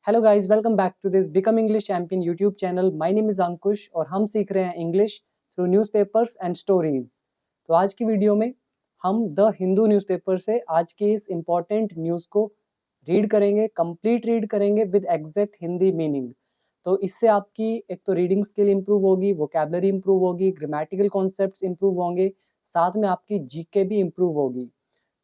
Hello guys, welcome back to this become English champion YouTube channel. My name is Ankush और हम सीख रहे हैं English through newspapers and stories. तो आज की वीडियो में हम द हिंदू न्यूज़पेपर से आज के इस इम्पॉर्टेंट न्यूज़ को रीड करेंगे, कंप्लीट रीड करेंगे विद एग्जैक्ट हिंदी मीनिंग। तो इससे आपकी एक तो रीडिंग स्किल इंप्रूव होगी, वोकैबुलरी इंप्रूव होगी, ग्रामेटिकल कॉन्सेप्ट्स इंप्रूव होंगे, साथ में आपकी जीके भी इंप्रूव होगी।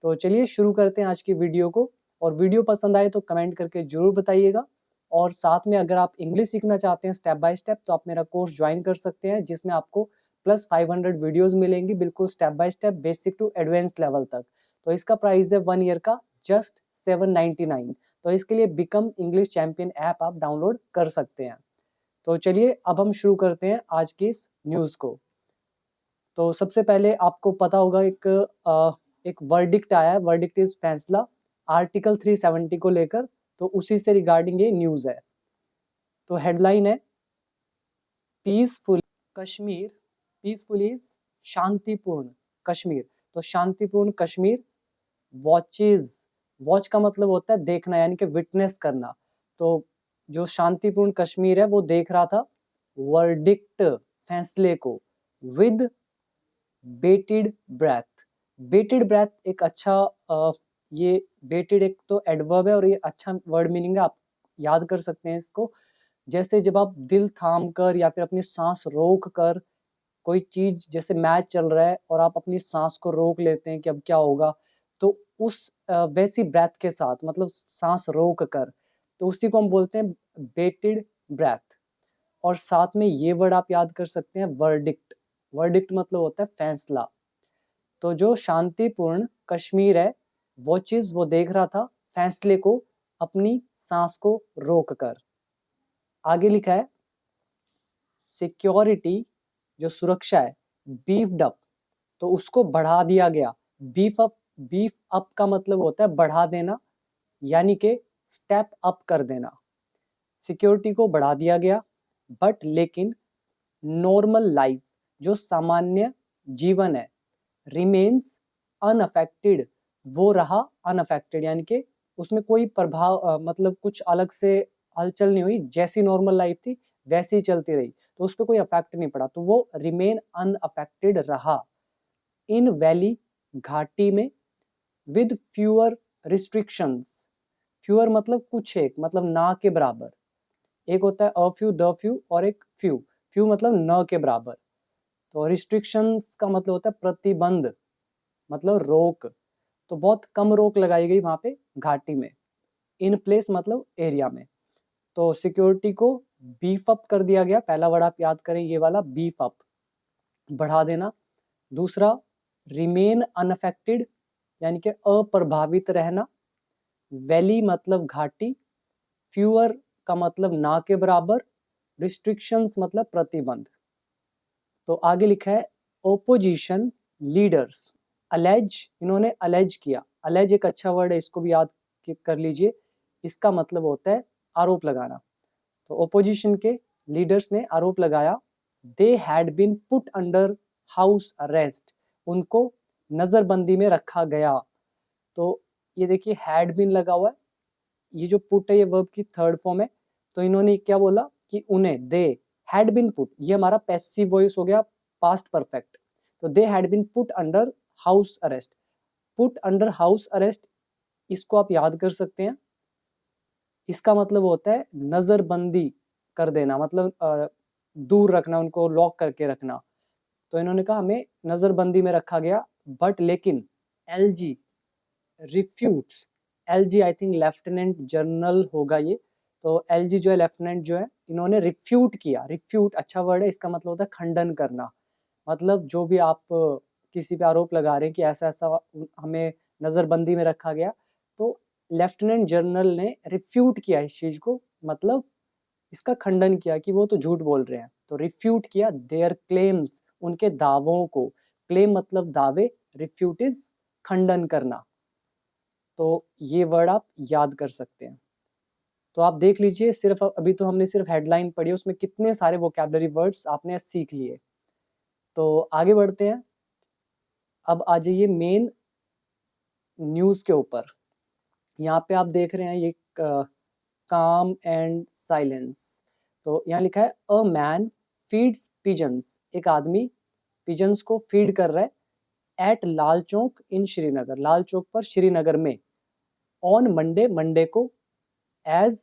तो चलिए शुरू करते हैं आज की वीडियो को। और वीडियो पसंद आए तो कमेंट करके जरूर बताइएगा। और साथ में अगर आप इंग्लिश सीखना चाहते हैं स्टेप बाय स्टेप तो आप मेरा कोर्स ज्वाइन कर सकते हैं, जिसमें आपको प्लस 500 वीडियोस मिलेंगी, बिल्कुल step by step, basic to advance level तक। तो इसका प्राइस है 1 ईयर का जस्ट 799। तो इसके लिए बिकम इंग्लिश चैंपियन ऐप आप डाउनलोड कर सकते हैं। तो चलिए अब हम शुरू करते हैं आज की इस न्यूज़ को। तो सबसे पहले आपको पता होगा एक वर्डिक्ट आया है। वर्डिक्ट इज फैसला आर्टिकल 370 को लेकर, तो उसी से रिगार्डिंग ये न्यूज़ है। तो हेडलाइन है पीसफुल कश्मीर। पीसफुल इज शांतिपूर्ण कश्मीर। तो शांतिपूर्ण कश्मीर वॉचेज, वॉच का मतलब होता है देखना, यानी कि विटनेस करना। तो जो शांतिपूर्ण कश्मीर है वो देख रहा था वर्डिक्ट, फैसले को, विद बेटेड ब्रेथ। बेटेड ब्रेथ एक अच्छा ये बेटेड एक तो एडवर्ब है और ये अच्छा वर्ड मीनिंग है, आप याद कर सकते हैं इसको। जैसे जब आप दिल थाम कर या फिर अपनी सांस रोक कर कोई चीज, जैसे मैच चल रहा है और आप अपनी सांस को रोक लेते हैं कि अब क्या होगा, तो उस वैसी ब्रेथ के साथ, मतलब सांस रोक कर, तो उसी को हम बोलते हैं बेटेड ब्रेथ। और साथ में ये वर्ड आप याद कर सकते हैं वर्डिक्ट। वर्डिक्ट मतलब होता है फैसला। तो जो शांतिपूर्ण कश्मीर है, वो चीज वो देख रहा था फैसले को अपनी सांस को रोक कर। आगे लिखा है सिक्योरिटी, जो सुरक्षा है, बीफ्ड अप, तो उसको बढ़ा दिया गया। बीफ अप, बीफ अप का मतलब होता है बढ़ा देना, यानी कि स्टेप अप कर देना। सिक्योरिटी को बढ़ा दिया गया, बट लेकिन नॉर्मल लाइफ, जो सामान्य जीवन है, रिमेन्स अनअफेक्टेड, वो रहा अनअफेक्टेड, यानी कि उसमें कोई प्रभाव मतलब कुछ अलग से हलचल नहीं हुई, जैसी नॉर्मल लाइफ थी वैसी ही चलती रही, तो उस पर कोई अफेक्ट नहीं पड़ा, तो वो रिमेन अनअफेक्टेड रहा। इन वैली, घाटी में, विद फ्यूअर रिस्ट्रिक्शंस। फ्यूअर मतलब कुछ, एक मतलब ना के बराबर। एक होता है अ फ्यू, द फ्यू, और एक फ्यू। फ्यू मतलब न के बराबर। तो रिस्ट्रिक्शंस का मतलब होता है प्रतिबंध, मतलब रोक। तो बहुत कम रोक लगाई गई वहां पे घाटी में। इन प्लेस मतलब एरिया में। तो सिक्योरिटी को बीफ अप कर दिया गया। पहला वर्ड आप याद करें ये वाला, बीफ अप, बढ़ा देना। दूसरा रिमेन अनअफेक्टेड, यानी कि अप्रभावित रहना। वैली मतलब घाटी। फ्यूअर का मतलब ना के बराबर। रिस्ट्रिक्शंस मतलब प्रतिबंध। तो आगे लिखा है ओपोजिशन लीडर्स अलेज, इन्होंने अलेज किया। अलेज एक अच्छा वर्ड है, इसको भी याद कर लीजिए। इसका मतलब होता है आरोप लगाना। तो ओपोजिशन के लीडर्स ने आरोप लगाया, they had been put under house arrest, उनको नजरबंदी में रखा गया। तो ये देखिए हैड बीन लगा हुआ है, ये जो पुट है ये वर्ब की थर्ड फॉर्म है। तो इन्होंने क्या बोला कि उन्हें, दे हैड बीन पुट, ये हमारा पैसिव वॉइस हो गया, पास्ट परफेक्ट। तो they had been put under house arrest. Put under house arrest, इसको आप याद कर सकते हैं। इसका मतलब होता है नजरबंदी कर देना, मतलब दूर रखना, उनको लॉक करके रखना। तो इन्होंने कहा हमें नजरबंदी में रखा गया, बट लेकिन LG refutes. LG I think lieutenant general होगा ये। तो एलजी जो है लेफ्टिनेंट जो है, इन्होंने रिफ्यूट किया। रिफ्यूट अच्छा वर्ड है, इसका मतलब होता है खंडन करना। मतलब जो भी आप किसी पे आरोप लगा रहे हैं कि ऐसा ऐसा हमें नजरबंदी में रखा गया, तो लेफ्टिनेंट जनरल ने रिफ्यूट किया इस चीज को, मतलब इसका खंडन किया कि वो तो झूठ बोल रहे हैं। तो रिफ्यूट किया देयर क्लेम्स, उनके दावों को। क्लेम मतलब दावे, रिफ्यूट इज खंडन करना। तो ये वर्ड आप याद कर सकते हैं। तो आप देख लीजिए, सिर्फ अभी तो हमने सिर्फ हेडलाइन पढ़ी, उसमें कितने सारे वोकैबुलरी वर्ड्स आपने सीख लिए। तो आगे बढ़ते हैं। अब आ जाइए मेन न्यूज़ के ऊपर। यहाँ पे आप देख रहे हैं ये calm and silence। तो यहाँ लिखा है अ मैन फीड्स पिजन्स, एक आदमी पिजन्स को फीड कर रहा है एट लाल चौक इन श्रीनगर, लाल चौक पर श्रीनगर में, ऑन मंडे, मंडे को, एज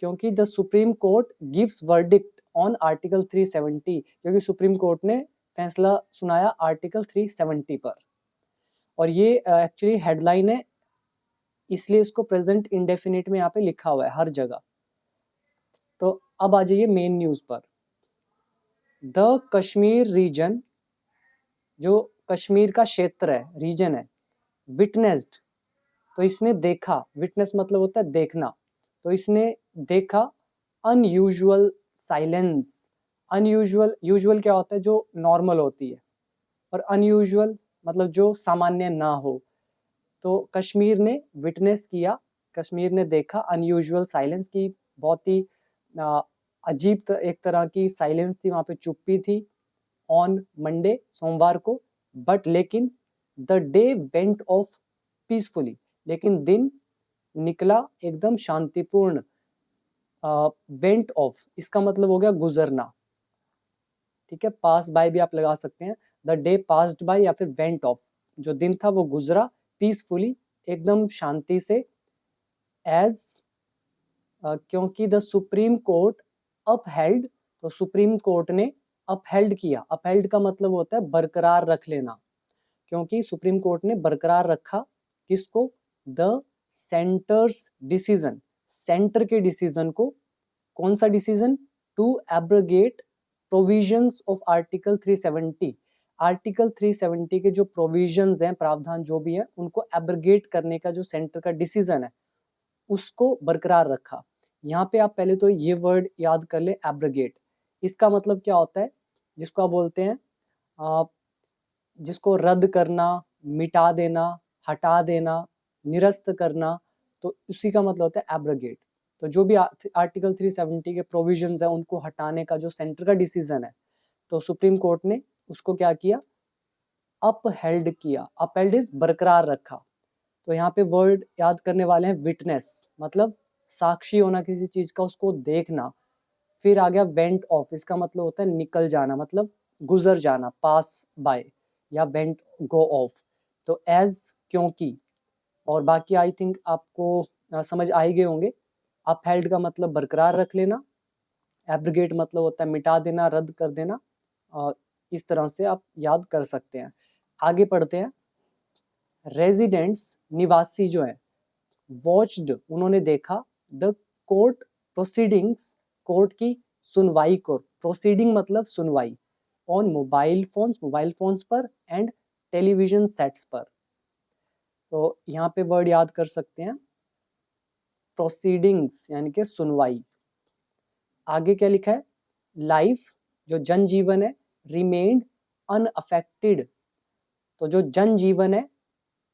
क्योंकि the supreme court gives verdict on article 370, क्योंकि सुप्रीम कोर्ट ने फैसला सुनाया आर्टिकल 370 पर। और ये एक्चुअली हेडलाइन है, इसलिए इसको प्रेजेंट इंडेफिनिट में यहाँ पे लिखा हुआ है हर जगह। तो अब आ जाइए मेन न्यूज पर। द कश्मीर रीजन, जो कश्मीर का क्षेत्र है, रीजन है, विटनेस्ड, तो इसने देखा, विटनेस मतलब होता है देखना, तो इसने देखा अनयूजुअल साइलेंस। अनयूजुअल, यूजुअल क्या होता है, जो नॉर्मल होती है, और अनयूजुअल मतलब जो सामान्य ना हो। तो कश्मीर ने विटनेस किया, कश्मीर ने देखा अनयूजुअल साइलेंस की, बहुत ही अजीब एक तरह की साइलेंस थी, वहाँ पे चुप्पी थी, ऑन मंडे, सोमवार को, बट लेकिन the day went of peacefully, लेकिन दिन निकला एकदम शांतिपूर्ण। वेंट ऑफ इसका मतलब हो गया गुजरना, ठीक है, पास बाय भी आप लगा सकते हैं, द डे पास्ड बाय या फिर वेंट ऑफ, जो दिन था वो गुजरा पीसफुली, एकदम शांति से, एज क्योंकि द सुप्रीम कोर्ट अपहेल्ड, तो सुप्रीम कोर्ट ने अपहेल्ड किया, अपहेल्ड का मतलब होता है बरकरार रख लेना, क्योंकि सुप्रीम कोर्ट ने बरकरार रखा किसको, द सेंटर्स डिसीजन, सेंटर के डिसीजन को, कौन सा decision, to abrogate provisions of article 370, article 370 के जो प्रोविजंस हैं, प्रावधान जो भी है, उनको एब्रोगेट करने का जो सेंटर का डिसीजन है उसको बरकरार रखा। यहाँ पे आप पहले तो ये वर्ड याद कर ले, एब्रोगेट, इसका मतलब क्या होता है, जिसको आप बोलते हैं जिसको रद्द करना, मिटा देना, हटा देना, निरस्त करना, तो उसी का मतलब होता है एब्रोगेट। तो जो भी आर्टिकल 370 के प्रोविजंस हैं उनको हटाने का जो सेंटर का डिसीजन है, तो सुप्रीम कोर्ट ने उसको क्या किया, अपहेल्ड किया, अपहेल्ड इज बरकरार रखा। तो यहाँ पे वर्ड याद करने वाले हैं विटनेस, मतलब साक्षी होना किसी चीज का, उसको देखना। फिर आ गया वेंट ऑफ, इसका मतलब होता है निकल जाना, मतलब गुजर जाना, पास बाय, या वेंट गो ऑफ। तो एज क्योंकि, और बाकी आई थिंक आपको समझ आ ही गए होंगे। अपहेल्ड का मतलब बरकरार रख लेना, एब्रोगेट मतलब होता है मिटा देना, रद्द कर देना। इस तरह से आप याद कर सकते हैं। आगे पढ़ते हैं। रेजिडेंट्स, निवासी जो है, वॉच्ड, उन्होंने देखा, द कोर्ट प्रोसीडिंग्स, कोर्ट की सुनवाई को, प्रोसीडिंग मतलब सुनवाई, on mobile phones, mobile phones पर, एंड टेलीविजन सेट्स पर। तो यहाँ पे वर्ड याद कर सकते हैं, प्रोसीडिंग्स यानी कि सुनवाई। आगे क्या लिखा है, लाइफ, जो जनजीवन है, रिमेन्ड अनअफेक्टेड, तो जो जनजीवन है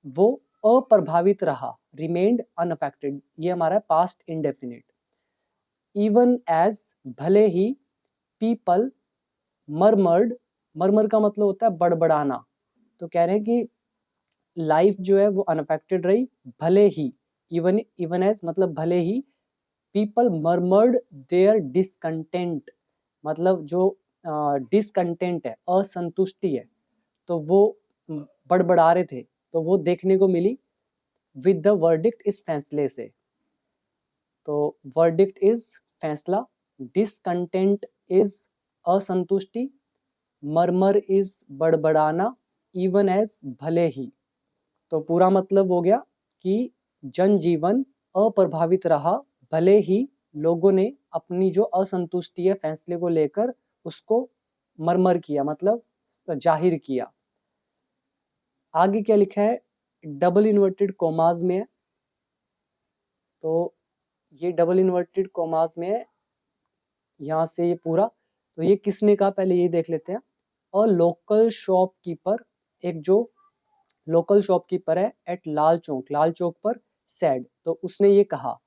वो अप्रभावित रहा, रिमेन्ड अनअफेक्टेड, ये हमारा पास्ट इंडेफिनिट। इवन एज, भले ही, पीपल मरमर्ड, मरमर का मतलब होता है बड़बड़ाना, तो कह रहे हैं कि लाइफ जो है वो अनअफेक्टेड रही, भले ही, इवन, इवन एज मतलब भले ही, पीपल मरमर्ड देयर डिसकंटेंट, मतलब जो डिसकंटेंट है, असंतुष्टि है, तो वो बड़बड़ा रहे थे, तो वो देखने को मिली विद द वर्डिक्ट, इस फैसले से। तो वर्डिक्ट इज फैसला, डिसकंटेंट इज असंतुष्टि, मरमर इज बड़बड़ाना, इवन एज भले ही। तो पूरा मतलब हो गया कि जनजीवन अप्रभावित रहा, भले ही लोगों ने अपनी जो असंतुष्टि है फैसले को लेकर उसको मरमर किया, मतलब जाहिर किया। आगे क्या लिखा है, डबल इन्वर्टेड कोमाज में है, तो ये डबल इन्वर्टेड कोमाज में है, यहाँ से ये पूरा, तो ये किसने कहा, पहले ये देख लेते हैं। अ लोकल शॉपकीपर, एक जो लोकल शॉपकीपर है एट लाल चौक, लाल चौक पर, सेड, तो उसने ये कहा,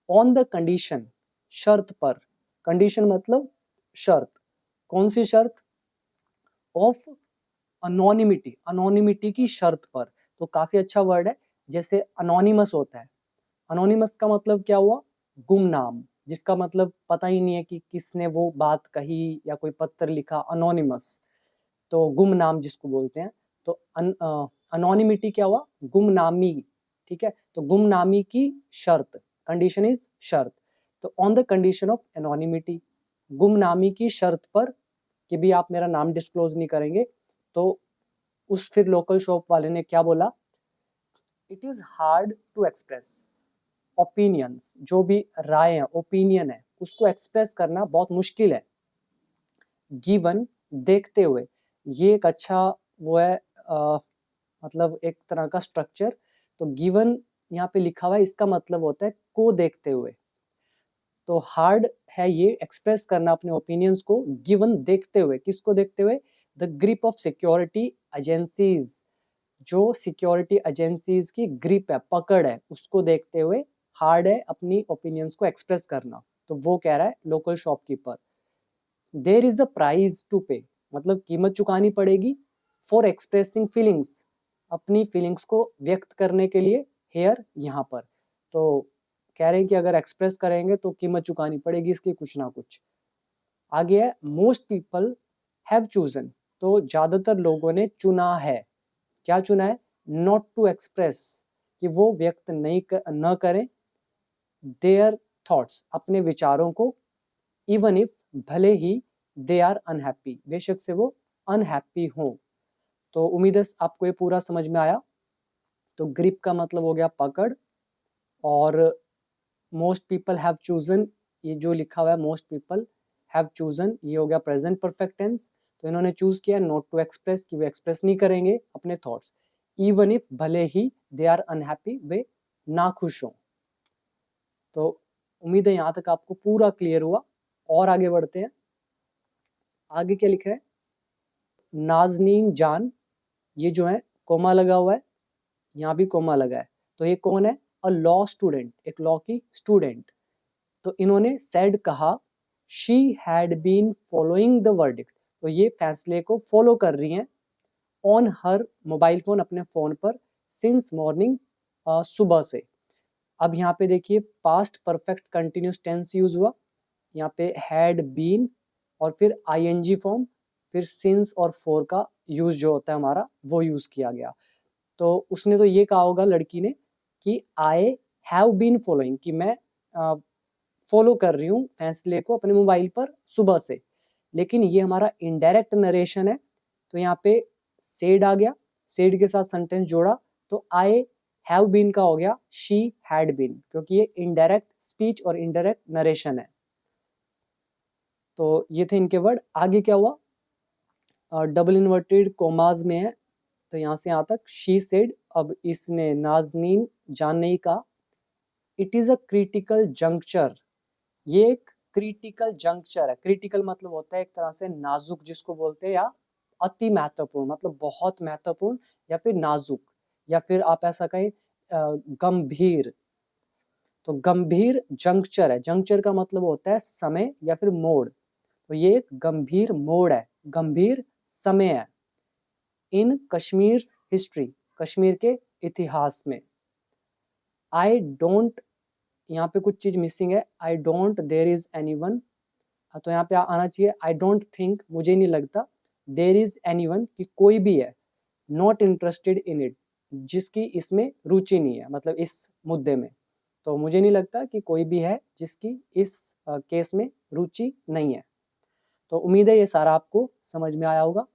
ऑन द कंडीशन, शर्त पर, कंडीशन मतलब शर्त, कौन सी शर्त, ऑफ अनोनिमिटी, अनोनिमिटी की शर्त पर। तो काफी अच्छा वर्ड है, जैसे अनोनिमस होता है, अनोनिमस का मतलब क्या हुआ, गुमनाम, जिसका मतलब पता ही नहीं है कि किसने वो बात कही या कोई पत्र लिखा, अनोनिमस, तो गुमनाम जिसको बोलते हैं। तो अनोनिमिटी क्या हुआ, गुमनामी, ठीक है। तो गुमनामी की शर्त, कंडीशन इज शर्त, तो on the condition of anonymity, गुमनामी की शर्त पर कि भी आप मेरा नाम डिस्क्लोज नहीं करेंगे, तो उस फिर लोकल शॉप वाले ने क्या बोला, it is hard to express opinions, जो भी राय है, ओपिनियन है, उसको एक्सप्रेस करना बहुत मुश्किल है, गिवन, देखते हुए। ये एक अच्छा वो है मतलब एक तरह का स्ट्रक्चर। तो गिवन यहाँ पे लिखा हुआ है, इसका मतलब होता है को देखते हुए। तो हार्ड है ये एक्सप्रेस करना अपने ओपिनियंस को, गिवन, देखते हुए, किसको देखते हुए, the grip of security agencies, जो सिक्योरिटी एजेंसीज की ग्रिप है, पकड़ है, उसको देखते हुए हार्ड है अपनी ओपिनियंस को एक्सप्रेस करना। तो वो कह रहा है local shopkeeper, there is a price to pay, मतलब कीमत चुकानी पड़ेगी, फॉर एक्सप्रेसिंग फीलिंग्स, अपनी फीलिंग्स को व्यक्त करने के लिए, हेयर, यहाँ पर। तो कह रहे हैं कि अगर एक्सप्रेस करेंगे तो कीमत चुकानी पड़ेगी इसकी कुछ ना कुछ। आगे है मोस्ट पीपल हैव चूजन, तो ज्यादातर लोगों ने चुना है, क्या चुना है, नॉट टू एक्सप्रेस, कि वो व्यक्त नहीं न करें, देयर थॉट्स, अपने विचारों को, इवन इफ, भले ही, दे आर अनहैप्पी, बेशक से वो अनहैप्पी हो। तो उम्मीद है आपको ये पूरा समझ में आया। तो ग्रिप का मतलब हो गया पकड़, और मोस्ट पीपल हैव चूजन, ये जो लिखा हुआ है मोस्ट पीपल हैव चूजन, ये हो गया प्रेजेंट परफेक्ट टेंस। तो इन्होंने चूज किया नॉट टू एक्सप्रेस, कि वे एक्सप्रेस नहीं करेंगे अपने थॉट्स, इवन इफ, भले ही, दे आर अनहैप्पी, वे नाखुश हों। तो उम्मीद है यहाँ तक आपको पूरा क्लियर हुआ, और आगे बढ़ते हैं। आगे क्या लिखा है, नाजनीन जान, ये जो है कोमा लगा हुआ है, यहाँ भी कोमा लगा है, तो ये कौन है, अ लॉ स्टूडेंट, एक लॉ की स्टूडेंट। तो इन्होंने सेड कहा, she had been following the verdict, तो ये फैसले को फॉलो कर रही हैं, ऑन हर मोबाइल फोन, अपने फोन पर, सिंस मॉर्निंग, सुबह से। अब यहाँ पे देखिए past perfect continuous tense use हुआ, यहाँ पे हैड बीन और फिर आईएनजी फॉर्म, फिर सिंस और फॉर का यूज जो होता है हमारा वो यूज किया गया। तो उसने तो ये कहा होगा लड़की ने कि आई हैव बीन फॉलोइंग, कि मैं फॉलो कर रही हूँ फैसले को अपने मोबाइल पर सुबह से, लेकिन ये हमारा इनडायरेक्ट नरेशन है, तो यहाँ पे सेड आ गया, सेड के साथ सेंटेंस जोड़ा, तो आई हैव बीन का हो गया शी हैड बीन, क्योंकि ये इनडायरेक्ट स्पीच और इनडायरेक्ट नरेशन है। तो ये थे इनके वर्ड। आगे क्या हुआ, डबल इन्वर्टेड कोमाज में है, तो यहाँ से यहाँ तक शी सेड। अब इसने नाजनीन जान नहीं कहा, it is a critical juncture, ये एक क्रिटिकल जंक्चर है, क्रिटिकल मतलब होता है एक तरह से नाजुक जिसको बोलते हैं, या अति महत्वपूर्ण मतलब बहुत महत्वपूर्ण, या फिर नाजुक, या फिर आप ऐसा कहें गंभीर। तो गंभीर जंक्चर है, जंक्चर का मतलब होता है समय या फिर मोड़, तो ये एक गंभीर मोड़ है, गंभीर समय है, इन कश्मीर हिस्ट्री, कश्मीर के इतिहास में। आई डोंट, यहाँ पे कुछ चीज मिसिंग है, I don't there is anyone, तो यहाँ पे आना चाहिए आई डोंट थिंक, मुझे नहीं लगता, देयर इज एनीवन, कि कोई भी है, नॉट इंटरेस्टेड इन इट, जिसकी इसमें रुचि नहीं है, मतलब इस मुद्दे में। तो मुझे नहीं लगता कि कोई भी है जिसकी इस केस में रुचि नहीं है। तो उम्मीद है ये सारा आपको समझ में आया होगा।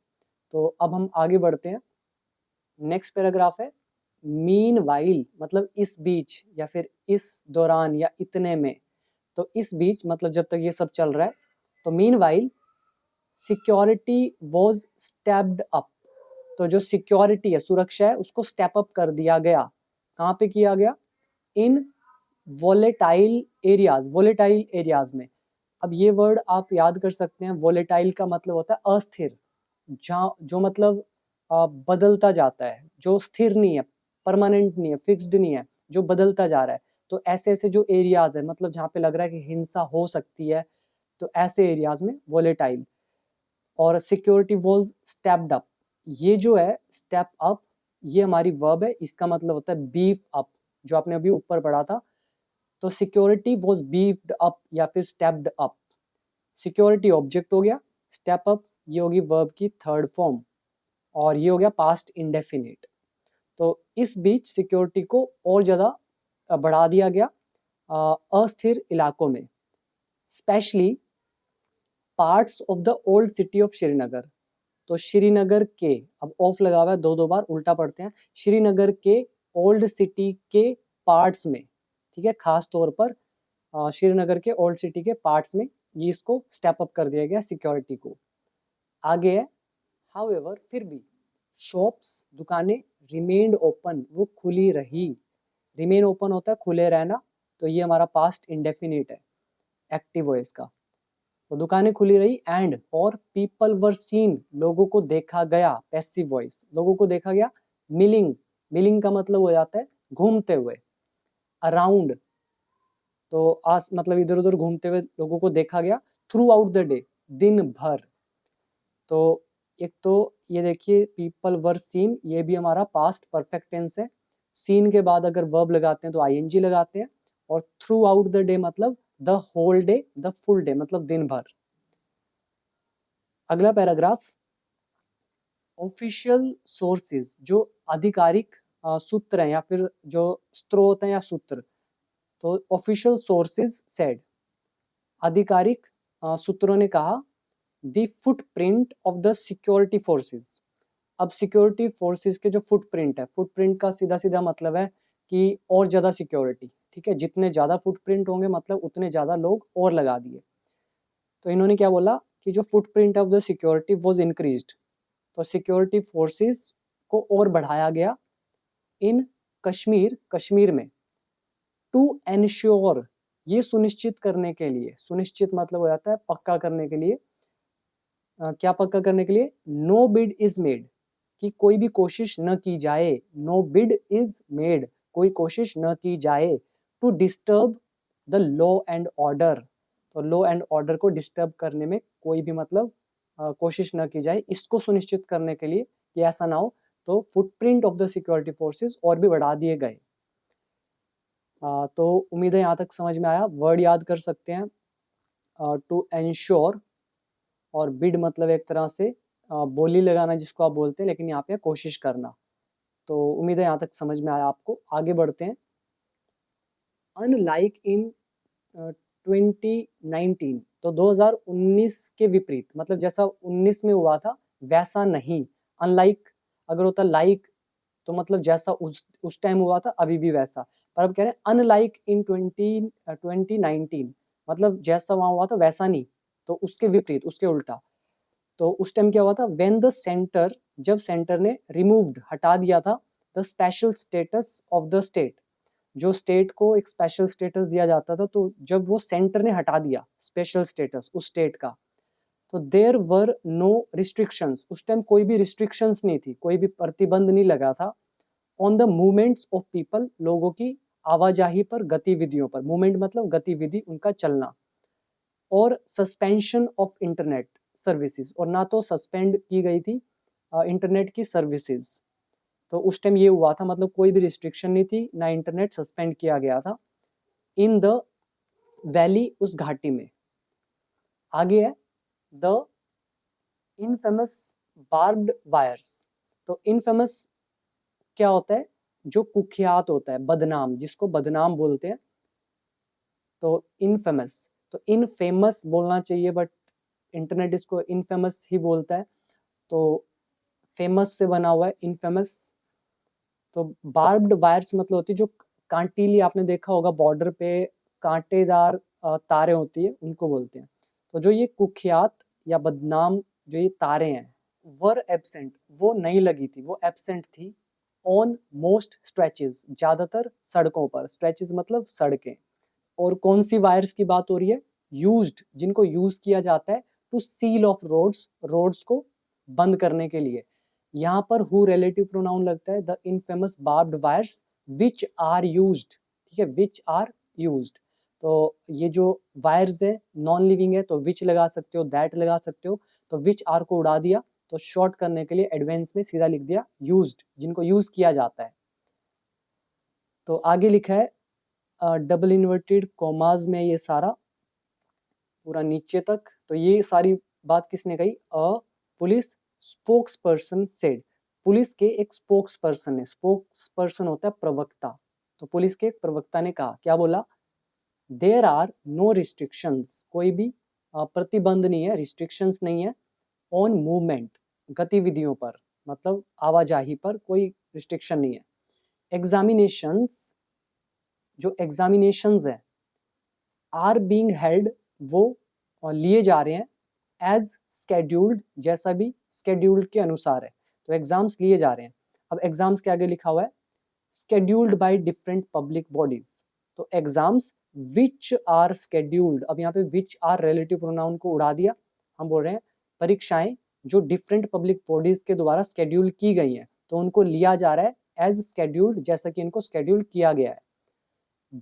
तो अब हम आगे बढ़ते हैं। नेक्स्ट पैराग्राफ है, मीन वाइल, मतलब इस बीच या फिर इस दौरान या इतने में। तो इस बीच मतलब जब तक ये सब चल रहा है, तो mean while security was stepped up, तो जो सिक्योरिटी है, सुरक्षा है, उसको स्टेप अप कर दिया गया। कहाँ पे किया गया, इन वोलेटाइल एरियाज, वोलेटाइल एरियाज में। अब ये वर्ड आप याद कर सकते हैं, वोलेटाइल का मतलब होता है अस्थिर, जहाँ जो मतलब बदलता जाता है, जो स्थिर नहीं है, परमानेंट नहीं है, फिक्स्ड नहीं है, जो बदलता जा रहा है। तो ऐसे ऐसे जो एरियाज है, मतलब जहाँ पे लग रहा है कि हिंसा हो सकती है, तो ऐसे एरियाज में वोलेटाइल। और सिक्योरिटी वॉज स्टेप्ड अप, ये जो है स्टेप अप, ये हमारी वर्ब है, इसका मतलब होता है बीफ अप, जो आपने अभी ऊपर पढ़ा था, तो सिक्योरिटी वॉज बीफ्ड अप या फिर स्टेप्ड अप। सिक्योरिटी ऑब्जेक्ट हो गया, स्टेप अप ये होगी वर्ब की थर्ड फॉर्म, और ये हो गया पास्ट इंडेफिनिट। तो इस बीच सिक्योरिटी को और ज़्यादा बढ़ा दिया गया अस्थिर इलाकों में, specially parts of the old city of Srinagar. तो श्रीनगर के, अब ऑफ लगा हुआ है, दो बार उल्टा पढ़ते हैं, श्रीनगर के ओल्ड सिटी के पार्ट्स में, ठीक है, खास तौर पर श्रीनगर के ओल्ड सिटी के पार्ट्स में ये इसको स्टेप अप कर दिया गया सिक्योरिटी को। आगे है, हाउएवर फिर भी, शॉप्स दुकानें रिमेन्ड ओपन वो खुली रही। रिमेन ओपन होता है खुले रहना, तो ये हमारा पास्ट इंडेफिनिट है, एक्टिव वॉइस का। तो दुकानें खुली रही, एंड और पीपल वर सीन लोगों को देखा गया, पैसिव वॉइस, लोगों को देखा गया। मिलिंग, मिलिंग का मतलब हो जाता है घूमते हुए। अराउंड तो आस मतलब इधर उधर घूमते हुए लोगों को देखा गया। थ्रू आउट द डे दिन भर। तो एक तो ये देखिए पीपल वर सीन, ये भी हमारा पास्ट परफेक्ट टेंस है। सीन के बाद अगर वर्ब लगाते हैं तो आईएनजी लगाते हैं, और थ्रू आउट द डे मतलब the whole day, the full day मतलब दिन भर। अगला पैराग्राफ, ऑफिशियल सोर्सेज जो आधिकारिक सूत्र हैं या फिर जो स्रोत हैं या सूत्र, तो ऑफिशियल सोर्सेज सेड, आधिकारिक सूत्रों ने कहा, the footprint of the security forces. अब सिक्योरिटी फोर्सेस के जो फुटप्रिंट है, फुटप्रिंट का सीधा सीधा मतलब है कि और ज़्यादा सिक्योरिटी, ठीक है, जितने ज़्यादा फुटप्रिंट होंगे मतलब उतने ज़्यादा लोग और लगा दिए। तो इन्होंने क्या बोला कि जो footprint of the security was increased, तो सिक्योरिटी फोर्सेस को और बढ़ाया गया इन कश्मीर, कश्मीर में, टू एनश्योर ये सुनिश्चित करने के लिए, सुनिश्चित मतलब हो जाता है पक्का करने के लिए, क्या पक्का करने के लिए, नो बिड इज मेड, कि कोई भी कोशिश न की जाए, नो बिड इज मेड कोई कोशिश न की जाए, to disturb the law and order, तो लॉ एंड ऑर्डर को डिस्टर्ब करने में कोई भी मतलब कोशिश न की जाए, इसको सुनिश्चित करने के लिए कि ऐसा ना हो, तो footprint of the security forces और भी बढ़ा दिए गए। तो उम्मीद है यहाँ तक समझ में आया। वर्ड याद कर सकते हैं, टू एंश्योर, और बिड मतलब एक तरह से बोली लगाना जिसको आप बोलते हैं, लेकिन यहाँ पे कोशिश करना। तो उम्मीद है यहाँ तक समझ में आया आपको। आगे बढ़ते हैं। अनलाइक इन 2019, तो 2019 के विपरीत, मतलब जैसा 19 में हुआ था वैसा नहीं। अनलाइक अगर होता लाइक तो मतलब जैसा उस टाइम हुआ था अभी भी वैसा, पर अब कह रहे हैं अनलाइक इन 2019, मतलब जैसा वहाँ हुआ था वैसा नहीं, तो उसके विपरीत, उसके उल्टा। तो उस टाइम क्या हुआ था, व्हेन द सेंटर, जब सेंटर ने रिमूव्ड हटा दिया था, the special status of the state, जो स्टेट को एक स्पेशल स्टेटस दिया जाता था, तो जब वो सेंटर ने हटा दिया स्पेशल स्टेटस उस स्टेट का, तो देयर वर नो रिस्ट्रिक्शंस, उस टाइम कोई भी रिस्ट्रिक्शंस नहीं थी, कोई भी प्रतिबंध नहीं लगा था, on the movements of people, लोगों की आवाजाही पर, गतिविधियों पर, मूवमेंट मतलब गतिविधि, उनका चलना, और सस्पेंशन ऑफ इंटरनेट सर्विसेज, और ना तो सस्पेंड की गई थी इंटरनेट की सर्विसेज। तो उस टाइम ये हुआ था, मतलब कोई भी रिस्ट्रिक्शन नहीं थी, ना इंटरनेट सस्पेंड किया गया था इन द वैली, उस घाटी में। आगे है द इनफेमस बार्ब्ड वायर्स। तो इनफेमस क्या होता है, जो कुख्यात होता है, बदनाम, जिसको बदनाम बोलते हैं, तो इनफेमस, तो इनफेमस बोलना चाहिए बट इंटरनेट इसको इनफेमस ही बोलता है, तो फेमस से बना हुआ है इनफेमस। तो बार्ब्ड वायर्स मतलब होती है जो कांटीली, आपने देखा होगा बॉर्डर पे कांटेदार तारें होती है, उनको बोलते हैं। तो जो ये कुख्यात या बदनाम जो ये तारें हैं, वर एब्सेंट, वो नहीं लगी थी, वो एब्सेंट थी, ऑन मोस्ट स्ट्रेचेस, ज्यादातर सड़कों पर, स्ट्रेचेस मतलब सड़कें। और कौन सी वायर्स की बात हो रही है, यूज्ड, जिनको यूज किया जाता है to seal off roads, roads को बंद करने के लिए। यहाँ पर हु रिलेटिव प्रोनाउन लगता है, the infamous barbed wires which are used, ठीक है, विच आर यूज्ड। तो ये जो वायर्स है नॉन लिविंग है, तो विच लगा सकते हो, दैट लगा सकते हो, तो विच आर को उड़ा दिया, तो शॉर्ट करने के लिए एडवांस में सीधा लिख दिया यूज्ड, जिनको यूज किया जाता है। तो आगे लिखा है डबल इन्वर्टेड कॉमाज में ये सारा पूरा नीचे तक। तो ये सारी बात किसने कही? अ police spokes person said. Police के एक स्पोक्स पर्सन है, स्पोक्स पर्सन होता है प्रवक्ता, तो पुलिस के एक प्रवक्ता ने कहा, क्या बोला? देयर आर नो रिस्ट्रिक्शंस, कोई भी प्रतिबंध नहीं है, रिस्ट्रिक्शंस नहीं है, ऑन मूवमेंट, गतिविधियों पर, मतलब आवाजाही पर कोई रिस्ट्रिक्शन नहीं है। एग्जामिनेशंस, जो एग्जामिनेशंस है, आर बीइंग हेल्ड, वो लिए जा रहे हैं एज स्केड्यूल्ड, जैसा भी स्केड्यूल्ड के अनुसार है, तो एग्जाम्स लिए जा रहे हैं। अब एग्जाम्स के आगे लिखा हुआ है scheduled by different public bodies, तो एग्जाम्स विच आर scheduled, अब यहाँ पे विच आर रिलेटिव प्रोनाउन को उड़ा दिया, हम बोल रहे हैं परीक्षाएं जो डिफरेंट पब्लिक बॉडीज के द्वारा स्केड्यूल की गई हैं, तो उनको लिया जा रहा है एज स्केड्यूल्ड, जैसा कि इनको स्केड्यूल किया गया है।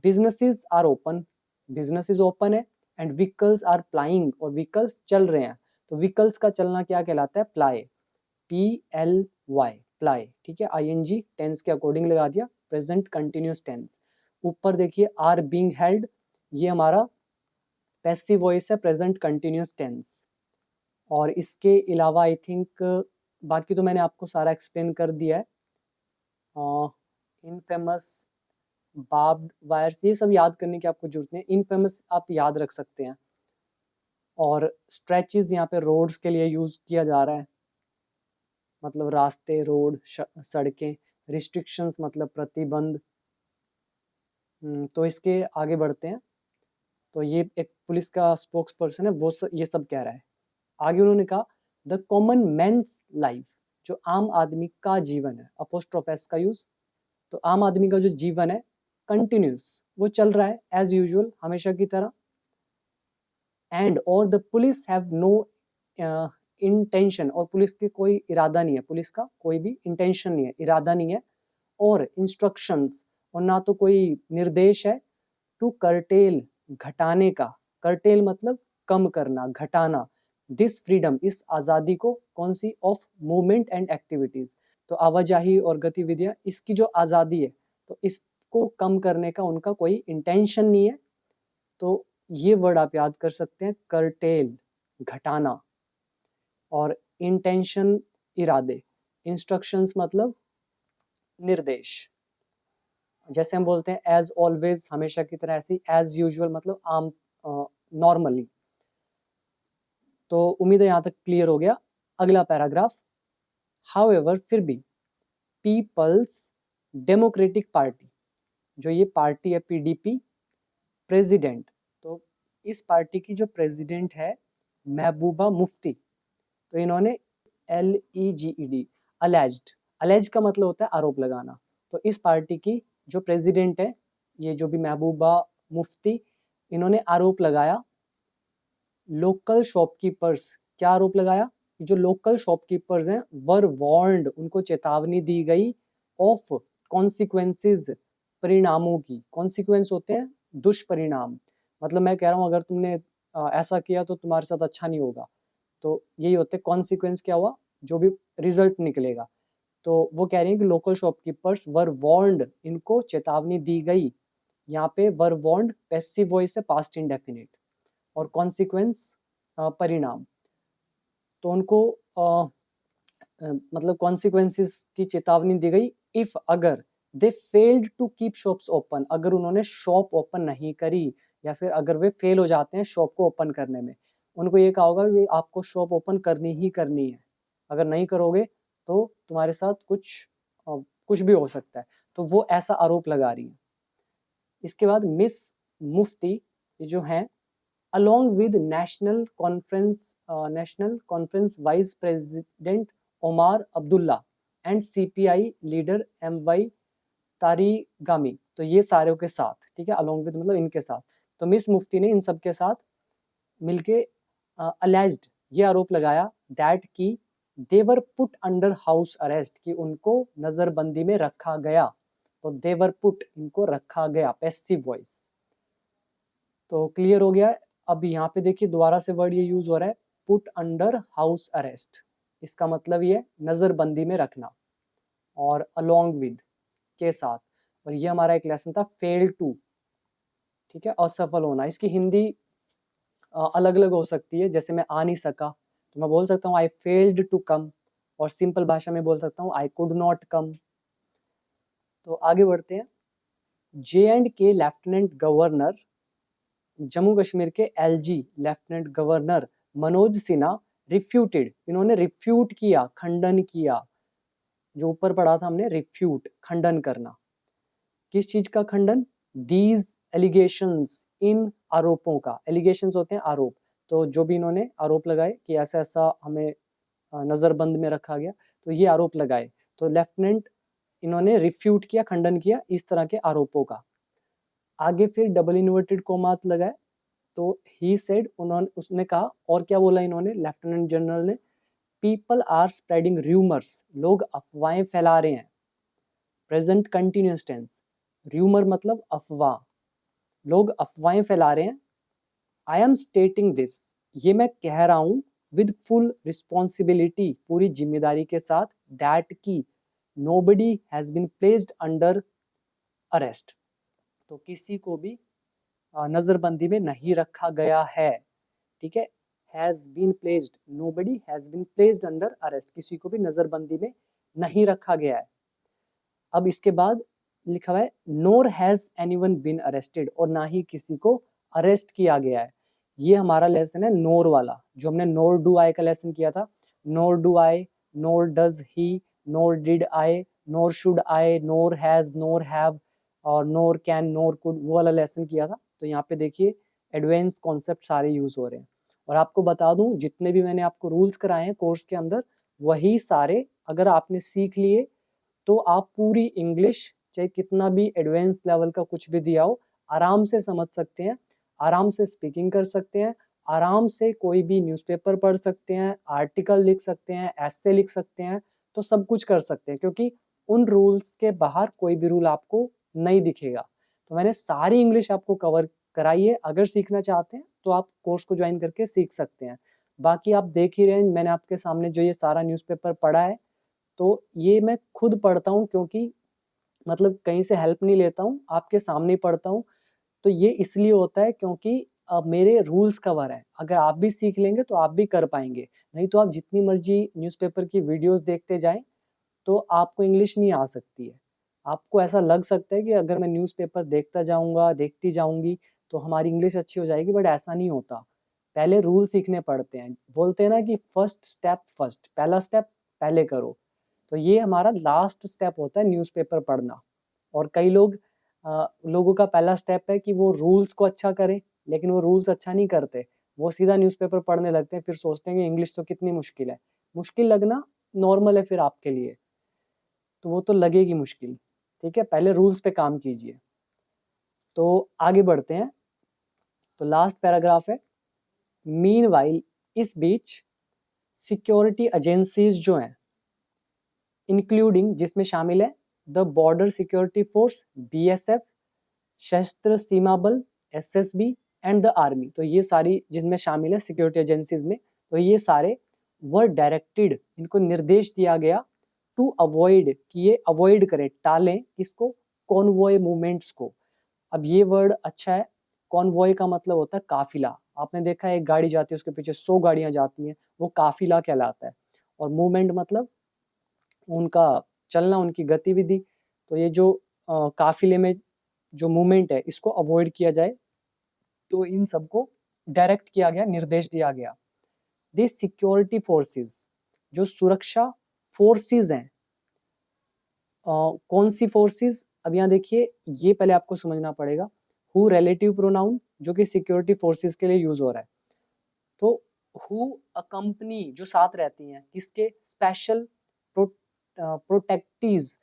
Businesses are open, businesses open है, एंड व्हीकल्स आर प्लाइंग, और व्हीकल्स चल रहे हैं, तो व्हीकल्स का चलना क्या कहलाता है? प्लाई, PLY, प्लाई, ठीक है। ING टेंस के अकॉर्डिंग लगा दिया, प्रेजेंट कंटिन्यूस टेंस। ऊपर देखिए आर बीइंग हेल्ड, ये हमारा पैसिव वॉइस है, प्रेजेंट कंटिन्यूस टेंस। और इसके अलावा आई थिंक बाकी तो मैंने आपको सारा एक्सप्लेन कर दिया है। इनफेमस, बार्ब्ड वायर्स, ये सब याद करने की आपको जरूरत नहीं है, इनफेमस आप याद रख सकते हैं। और स्ट्रेचेस यहाँ पे रोड्स के लिए यूज किया जा रहा है, मतलब रास्ते, रोड, सड़कें। रिस्ट्रिक्शंस मतलब प्रतिबंध। तो इसके आगे बढ़ते हैं। तो ये एक पुलिस का स्पोक्स पर्सन है, वो ये सब कह रहा है। आगे उन्होंने कहा द कॉमन मैन्स लाइफ, जो आम आदमी का जीवन है, अपोस्ट्रोफ एस का यूज, तो आम आदमी का जो जीवन है कंटिन्यूस, वो चल रहा है एज यूजुअल, हमेशा की तरह। एंड और the police have no intention, और पुलिस के कोई इरादा नहीं है, पुलिस का कोई भी इंटेंशन नहीं है, इरादा नहीं है, और इंस्ट्रक्शंस, और ना तो कोई निर्देश है, टू कर्टेल, घटाने का, कर्टेल मतलब कम करना, घटाना, दिस फ्रीडम, इस आज़ादी को, कौन सी? ऑफ मूवमेंट एंड एक्टिविटीज, तो आवाजाही और गतिविधियां, इसकी जो आज़ादी है, तो इसको कम करने का उनका कोई इंटेंशन नहीं है। तो ये वर्ड आप याद कर सकते हैं, कर्टेल, घटाना, और इंटेंशन, इरादे, इंस्ट्रक्शंस मतलब निर्देश। जैसे हम बोलते हैं एज ऑलवेज, हमेशा की तरह, ऐसी एज यूजुअल मतलब आम, नॉर्मली। तो उम्मीद है यहाँ तक क्लियर हो गया। अगला पैराग्राफ, हाउएवर, फिर भी, पीपल्स डेमोक्रेटिक पार्टी, जो ये पार्टी है PDP, प्रेसिडेंट, तो इस पार्टी की जो प्रेसिडेंट है महबूबा मुफ्ती, तो इन्होंने LEGED, अलेज्ड, अलेज का मतलब होता है आरोप लगाना, तो इस पार्टी की जो प्रेसिडेंट है, ये जो भी महबूबा मुफ्ती, इन्होंने आरोप लगाया लोकल शॉपकीपर्स, क्या आरोप लगाया? जो लोकल शॉपकीपर्स हैं वर वार्न्ड, उनको चेतावनी दी गई, ऑफ कॉन्सिक्वेंसेस, परिणामों की। कॉन्सिक्वेंस होते हैं दुष्परिणाम, मतलब मैं कह रहा हूँ अगर तुमने ऐसा किया तो तुम्हारे साथ अच्छा नहीं होगा, तो यही होते हैं कॉन्सिक्वेंस। क्या हुआ? जो भी रिजल्ट निकलेगा। तो वो कह रहे हैं कि लोकल शॉपकीपर्स वर वार्न्ड, इनको चेतावनी दी गई। यहाँ पे वर वार्न्ड पैसिव वॉइस है, पास्ट इंडेफिनिट, और कॉन्सिक्वेंस परिणाम, तो उनको मतलब कॉन्सिक्वेंसेस की चेतावनी दी गई, इफ, अगर, they failed to keep shops open, अगर उन्होंने शॉप ओपन नहीं करी, या फिर अगर वे फेल हो जाते हैं शॉप को ओपन करने में, उनको ये कहा होगा कि आपको शॉप ओपन करनी ही करनी है, अगर नहीं करोगे तो तुम्हारे साथ कुछ भी हो सकता है, तो वो ऐसा आरोप लगा रही है। इसके बाद मिस मुफ्ती जो हैं, along with national conference vice president Omar Abdullah and CPI leader MY Tarigami, तो ये सारों के साथ, ठीक है, along with मतलब इनके साथ, तो मिस मुफ्ती ने इन सब के साथ मिलके alleged, ये आरोप लगाया, दैट की they were put under house arrest, कि उनको नजरबंदी में रखा गया, तो देवर पुट, इनको रखा गया, पैसिव वॉइस। तो क्लियर हो गया। अब यहाँ पे देखिए दोबारा से वर्ड ये यूज हो रहा है, पुट अंडर हाउस अरेस्ट, इसका मतलब ये नजरबंदी में रखना, और अलोंग विद, के साथ। और ये हमारा एक लेसन था फेल टू, ठीक है, असफल होना। इसकी हिंदी अलग अलग हो सकती है, जैसे मैं आ नहीं सका तो मैं बोल सकता हूँ आई फेल्ड टू कम, और सिंपल भाषा में बोल सकता हूँ आई कुड नॉट कम। तो आगे बढ़ते हैं। J&K lieutenant governor, Jammu Kashmir के LG lieutenant governor Manoj Sinha refuted, इन्होंने रिफ्यूट किया, खंडन किया। जो ऊपर पढ़ा था हमने, रिफ्यूट खंडन करना। किस चीज का खंडन? दीज एलिगेशंस, इन आरोपों का। एलिगेशंस होते हैं आरोप, तो जो भी इन्होंने आरोप लगाए कि ऐसा ऐसा हमें नजरबंद में रखा गया, तो ये आरोप लगाए, तो लेफ्टिनेंट इन्होंने रिफ्यूट किया, खंडन किया इस तरह के आरोपों का। आगे फिर डबल इन्वर्टेड कोमास लगाए, तो ही सेड, उन्होंने उसने कहा, और क्या बोला इन्होंने लेफ्टिनेंट जनरल ने? पीपल आर स्प्रेडिंग र्यूमर्स, लोग अफवाहें फैला रहे हैं। प्रेजेंट कंटिन्यूअस टेंस, र्यूमर मतलब अफवाह, लोग अफवाहें फैला रहे हैं। आई एम स्टेटिंग दिस, ये मैं कह रहा हूं, विद फुल रिस्पॉन्सिबिलिटी, पूरी जिम्मेदारी के साथ, दैट की nobody has been placed under arrest, तो किसी को भी नजरबंदी में नहीं रखा गया है। ठीक है, has been placed, nobody has been placed under arrest, किसी को भी नजरबंदी में नहीं रखा गया है। अब इसके बाद लिखा हुआ है नोर हैज एनीवन बीन अरेस्टेड, और ना ही किसी को अरेस्ट किया गया है। ये हमारा लेसन है नोर वाला, जो हमने नोर डू आई का लेसन किया था। Nor do I, nor does he, nor did I, nor should I, nor has, nor have, और नोर कैन, नोर कुड, वो वाला लेसन किया था। तो यहाँ पे देखिए एडवांस कॉन्सेप्ट सारे यूज हो रहे हैं। और आपको बता दूं, जितने भी मैंने आपको रूल्स कराए हैं कोर्स के अंदर, वही सारे अगर आपने सीख लिए तो आप पूरी इंग्लिश, चाहे कितना भी एडवांस लेवल का कुछ भी दिया हो, आराम से समझ सकते हैं, आराम से स्पीकिंग कर सकते हैं, आराम से कोई भी न्यूज़पेपर पढ़ सकते हैं, आर्टिकल लिख सकते हैं, एस्से लिख सकते हैं, तो सब कुछ कर सकते हैं, क्योंकि उन रूल्स के बाहर कोई भी रूल आपको नहीं दिखेगा। तो मैंने सारी इंग्लिश आपको कवर कराई है। अगर सीखना चाहते हैं तो आप कोर्स को ज्वाइन करके सीख सकते हैं। बाकी आप देख ही रहे हैं, मैंने आपके सामने जो ये सारा न्यूज़पेपर पढ़ा है, तो ये मैं खुद पढ़ता हूँ, क्योंकि मतलब कहीं से हेल्प नहीं लेता हूँ, आपके सामने ही पढ़ता हूँ। तो ये इसलिए होता है क्योंकि मेरे रूल्स कवर हैं। अगर आप भी सीख लेंगे तो आप भी कर पाएंगे, नहीं तो आप जितनी मर्जी न्यूज़पेपर की वीडियोस देखते जाएं तो आपको इंग्लिश नहीं आ सकती है। आपको ऐसा लग सकता है कि अगर मैं न्यूज़पेपर देखता जाऊंगा, देखती जाऊंगी, तो हमारी इंग्लिश अच्छी हो जाएगी, बट ऐसा नहीं होता। पहले रूल सीखने पड़ते हैं। बोलते हैं ना कि फर्स्ट स्टेप फर्स्ट, पहला स्टेप पहले करो। तो ये हमारा लास्ट स्टेप होता है न्यूज़पेपर पढ़ना। और कई लोगों का पहला स्टेप है कि वो रूल्स को अच्छा करें, लेकिन वो रूल्स अच्छा नहीं करते, वो सीधा न्यूज़पेपर पढ़ने लगते हैं, फिर सोचते हैं कि इंग्लिश तो कितनी मुश्किल है। मुश्किल लगना नॉर्मल है फिर आपके लिए, तो वो तो लगेगी मुश्किल। ठीक है, पहले रूल्स पे काम कीजिए। तो आगे बढ़ते हैं। तो लास्ट पैराग्राफ है, मीनवाइल, इस बीच सिक्योरिटी एजेंसीज जो हैं, इंक्लूडिंग, जिसमें शामिल है the border security force BSF, सशस्त्र सीमा बल SSB एंड द आर्मी, तो ये सारी जिनमें शामिल है सिक्योरिटी एजेंसीज में, तो ये सारे वर डायरेक्टेड, इनको निर्देश दिया गया टू अवॉइड, कि ये अवॉइड करें, टालें किसको? कॉन्वॉय मूवमेंट्स को। अब ये वर्ड अच्छा है, कॉन्वॉय का मतलब होता है काफिला। आपने देखा है एक गाड़ी जाती है उसके पीछे 100 गाड़ियां जाती हैं, वो काफिला कहलाता है। और मूवमेंट मतलब उनका चलना, उनकी गतिविधि। तो ये जो काफिले में जो मूवमेंट है, इसको अवॉइड किया जाए, तो इन सबको डायरेक्ट किया गया, निर्देश दिया गया। दिस सिक्योरिटी फोर्सेस, जो सुरक्षा फोर्सेस हैं, कौन सी फोर्सेस? अब यहाँ देखिए, ये पहले आपको समझना पड़ेगा। हु रिलेटिव प्रोनाउन, जो कि सिक्योरिटी फोर्सेस के लिए यूज हो रहा है। तो हु अ कंपनी, जो साथ रहती हैं, किसके? स्पेशल प्रोटेक्टीज।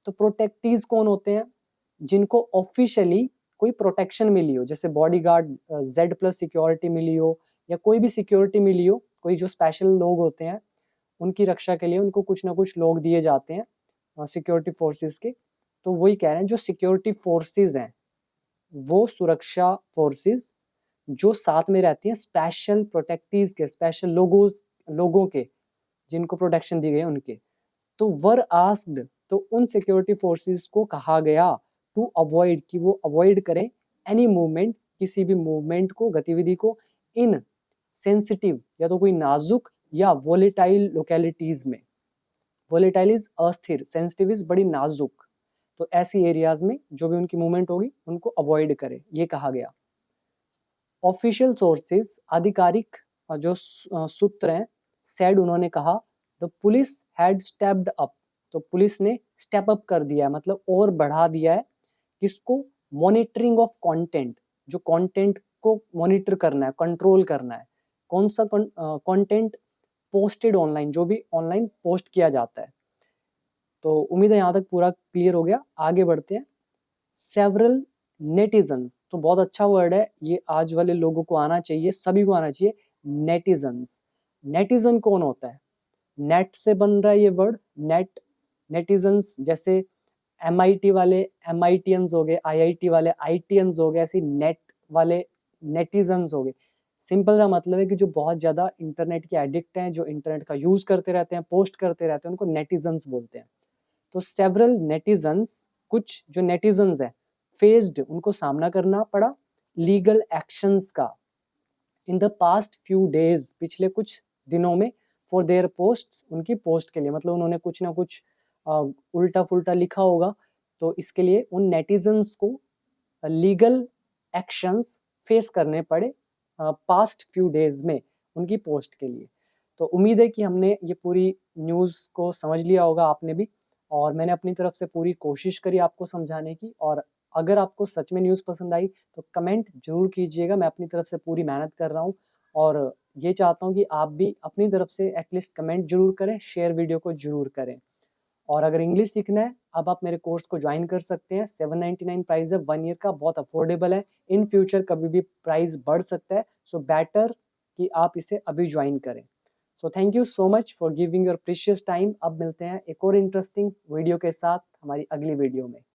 तो प्रोटेक्टीज कौन होते हैं? जिनको ऑफिशियली कोई प्रोटेक्शन मिली हो, जैसे बॉडीगार्ड, Z+ सिक्योरिटी मिली हो, या कोई भी सिक्योरिटी मिली हो, कोई जो स्पेशल लोग होते हैं उनकी रक्षा के लिए उनको कुछ ना कुछ लोग दिए जाते हैं सिक्योरिटी फोर्सेस के। तो वही कह रहे हैं, जो सिक्योरिटी फोर्सेस हैं वो सुरक्षा फोर्सेस जो साथ में रहती हैं स्पेशल प्रोटेक्टीज के, स्पेशल लोगों के, जिनको प्रोटेक्शन दी गई है उनके। तो वर आस्क्ड, तो उन सिक्योरिटी फोर्सेस को कहा गया टू अवॉइड, कि वो अवॉइड करें एनी मूवमेंट, किसी भी मूवमेंट को, गतिविधि को, इन सेंसिटिव या तो कोई नाजुक या वोलेटाइल लोकेलिटीज में। वोलेटाइल इज अस्थिर, सेंसिटिव इज बड़ी नाजुक, तो ऐसी एरियाज में जो भी उनकी मूवमेंट होगी उनको अवॉइड करे, ये कहा गया। ऑफिशियल सोर्सेज, आधिकारिक जो सूत्र हैं, सेड, उन्होंने कहा the police had stepped up, तो पुलिस ने स्टेप अप कर दिया है, मतलब और बढ़ा दिया है किसको, मॉनिटरिंग ऑफ कंटेंट, जो कंटेंट को मॉनिटर करना है, कंट्रोल करना है, कौन सा कंटेंट पोस्टेड ऑनलाइन, जो भी ऑनलाइन पोस्ट किया जाता है। तो उम्मीद है यहाँ तक पूरा क्लियर हो गया, आगे बढ़ते हैं। सेवरल नेटिजन्स, तो बहुत अच्छा वर्ड है ये, आज वाले लोगों को आना चाहिए, सभी को आना चाहिए। नेटिजन्स, नेटिजन कौन होता है, नेट से बन रहा है ये वर्ड, नेट। नेटिजन्स जैसे MIT वाले MITians हो गए, IIT वाले ITians हो गए, ऐसे नेट वाले नेटिजन्स हो गए। सिंपल सा मतलब है कि जो बहुत ज़्यादा इंटरनेट के एडिक्ट हैं, जो इंटरनेट का यूज़ करते रहते हैं, पोस्ट करते रहते हैं, उनको नेटिजन्स बोलते हैं। तो सेवरल नेटिजन्स, कुछ जो नेटिजन्स हैं, फेस्ड, उनको सामना करना पड़ा लीगल एक्शंस का in the past few days, पिछले कुछ दिनों में, फॉर देयर पोस्ट, उनकी पोस्ट के लिए, मतलब उन्होंने कुछ ना कुछ उल्टा फुल्टा लिखा होगा, तो इसके लिए उन नेटिजन्स को लीगल एक्शंस फेस करने पड़े पास्ट फ्यू डेज में उनकी पोस्ट के लिए। तो उम्मीद है कि हमने ये पूरी न्यूज़ को समझ लिया होगा आपने भी, और मैंने अपनी तरफ से पूरी कोशिश करी आपको समझाने की। और अगर आपको सच में न्यूज़ पसंद आई तो कमेंट जरूर कीजिएगा, मैं अपनी तरफ से पूरी मेहनत कर रहा हूँ, और ये चाहता हूँ कि आप भी अपनी तरफ से एटलीस्ट कमेंट जरूर करें, शेयर वीडियो को जरूर करें। और अगर इंग्लिश सीखना है, अब आप मेरे कोर्स को ज्वाइन कर सकते हैं। 799 प्राइस है, 1 ईयर का, बहुत अफोर्डेबल है। इन फ्यूचर कभी भी प्राइस बढ़ सकता है, सो बेटर कि आप इसे अभी ज्वाइन करें। So thank you so much for giving your precious time. अब मिलते हैं एक और इंटरेस्टिंग वीडियो के साथ हमारी अगली वीडियो में।